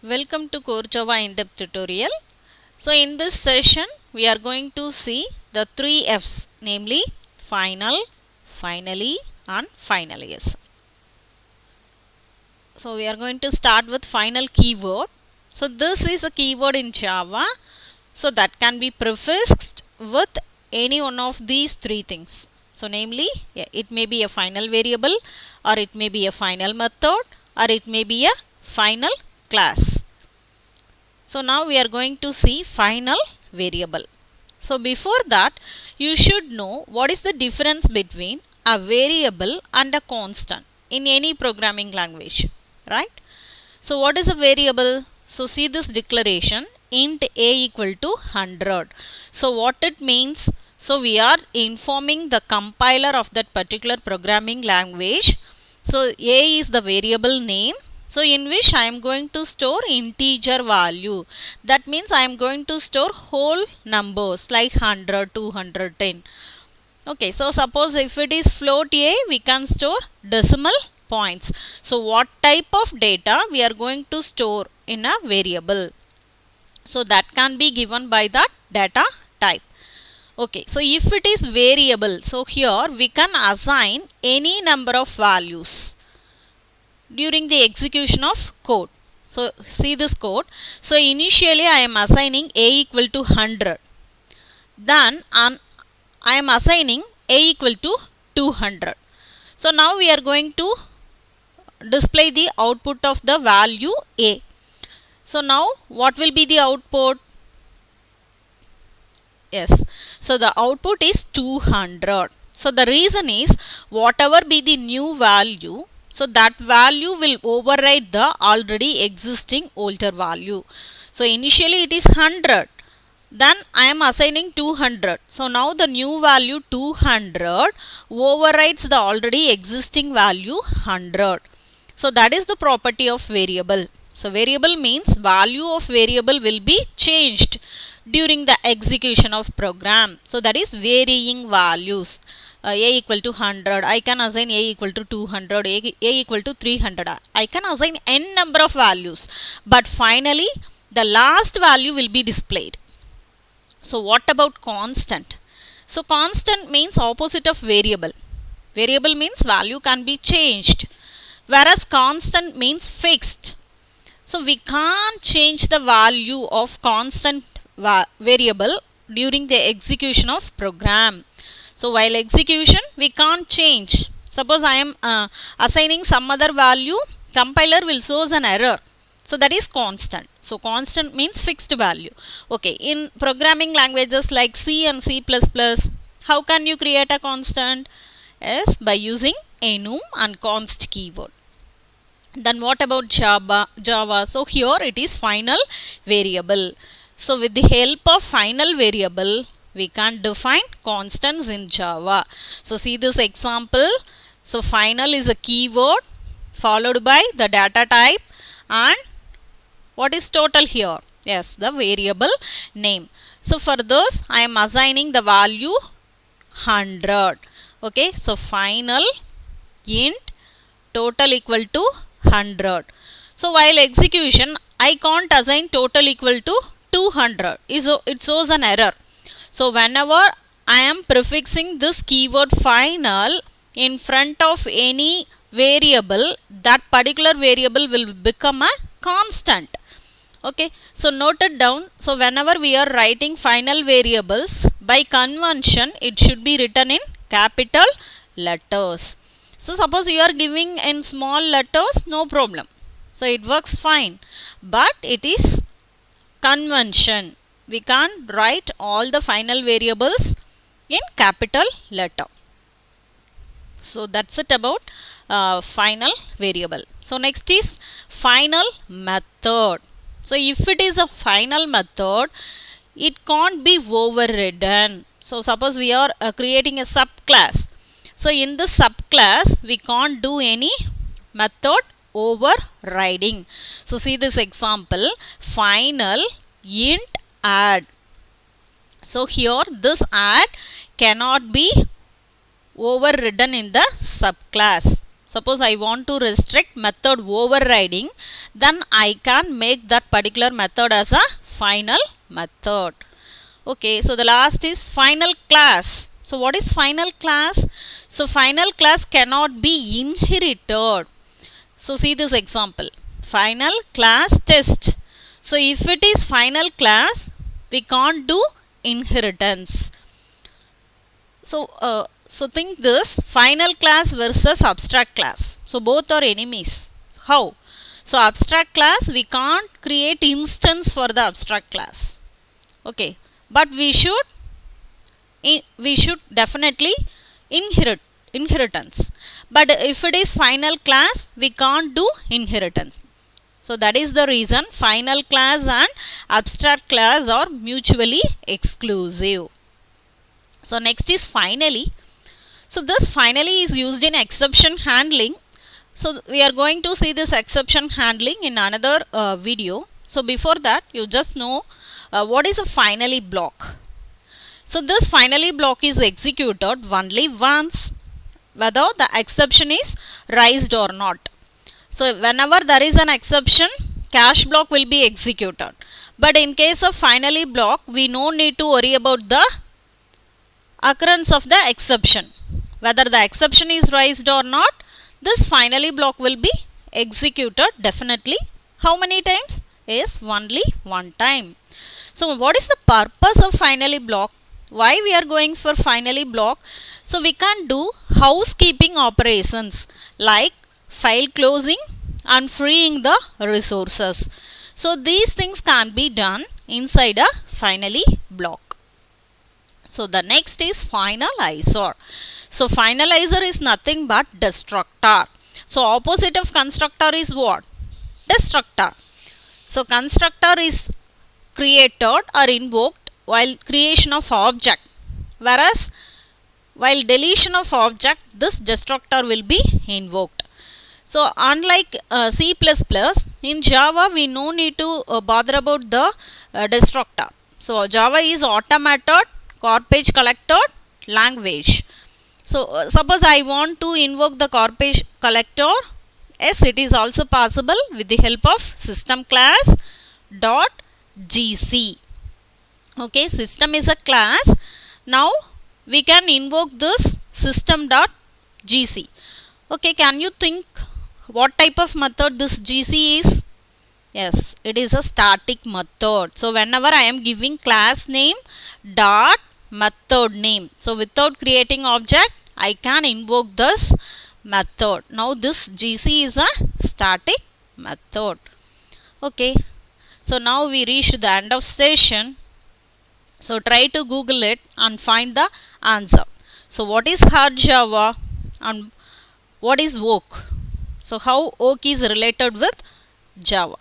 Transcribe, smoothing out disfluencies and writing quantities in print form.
Welcome to Core Java in-depth tutorial. So in this session we are going to see the three F's, namely final, finally and finalize. So we are going to start with final keyword. So this is a keyword in Java, so that can be prefixed with any one of these three things. So namely, it may be a final variable, or it may be a final method, or it may be a final class. So now we are going to see final variable. So before that, you should know what is the difference between a variable and a constant in any programming language, right? So what is a variable? So see this declaration, int a equal to 100. So what it means? So we are informing the compiler of that particular programming language. So a is the variable name, so in which I am going to store integer value. That means I am going to store whole numbers like 100, 210. Okay, so suppose if it is float a, we can store decimal points. So what type of data we are going to store in a variable? So that can be given by that data type. Okay, so if it is variable, so here we can assign any number of values during the execution of code. So see this code. So initially I am assigning a equal to 100. Then I am assigning a equal to 200. So now we are going to display the output of the value a. So now what will be the output? Yes, so the output is 200. So the reason is, whatever be the new value, so that value will override the already existing older value. So initially it is 100. Then I am assigning 200. So now the new value 200 overrides the already existing value 100. So that is the property of variable. So variable means value of variable will be changed during the execution of program. So that is varying values. A equal to 100, I can assign a equal to 200, a equal to 300. I can assign n number of values, but finally the last value will be displayed. So what about constant? So constant means opposite of variable. Variable means value can be changed, whereas constant means fixed. So we can't change the value of constant variable during the execution of program. So while execution we can't change. Suppose I am assigning some other value, compiler will show an error. So that is constant. So constant means fixed value. Okay, in programming languages like C and C++, how can you create a constant? Yes, by using enum and const keyword. Then what about Java? So here it is final variable. So with the help of final variable, we can define constants in Java. So see this example. So final is a keyword followed by the data type, and what is total here? Yes, the variable name. So for this I am assigning the value 100. Okay, so final int total equal to 100. So while execution I can't assign total equal to 200. It shows an error. So whenever I am prefixing this keyword final in front of any variable, that particular variable will become a constant. Okay, so note it down. So whenever we are writing final variables, by convention it should be written in capital letters. So suppose you are giving in small letters, no problem. So it works fine. But it is convention. We can't write all the final variables in capital letter. So that's it about final variable. So next is final method. So if it is a final method, it can't be overridden. So suppose we are creating a subclass. So in this subclass, we can't do any method overriding. So see this example, final int add. So here this add cannot be overridden in the subclass. suppose I want to restrict method overriding, then I can make that particular method as a final method. Okay, so the last is final class. So what is final class? So final class cannot be inherited. So see this example, final class test. So if it is final class, we can't do inheritance. So think this, final class versus abstract class. So both are enemies. How? So abstract class, we can't create instance for the abstract class. Okay, but we should definitely inheritance. But if it is final class, we can't do inheritance. So that is the reason final class and abstract class are mutually exclusive. So next is finally. So this finally is used in exception handling. So we are going to see this exception handling in another video. So before that, you just know what is a finally block. So this finally block is executed only once, whether the exception is raised or not. So whenever there is an exception, cache block will be executed. But in case of finally block, we no need to worry about the occurrence of the exception. Whether the exception is raised or not, this finally block will be executed definitely. How many times? Is only one time. So what is the purpose of finally block? Why we are going for finally block? So we can do housekeeping operations like file closing and freeing the resources. So these things can be done inside a finally block. So the next is finalizer. So finalizer is nothing but destructor. So opposite of constructor is what? Destructor. So constructor is created or invoked while creation of object, whereas while deletion of object, this destructor will be invoked. So unlike C++, in Java we no need to bother about the destructor. So Java is automated, garbage collected language. So suppose I want to invoke the garbage collector. Yes, it is also possible with the help of System.gc. Okay, system is a class. Now we can invoke this System.gc. Okay, can you think what type of method this GC is? Yes, it is a static method. So whenever I am giving class name dot method name, so without creating object, I can invoke this method. Now this GC is a static method. Okay, so now we reached the end of session. So try to Google it and find the answer. So what is hard Java and what is oak? So how oak is related with Java?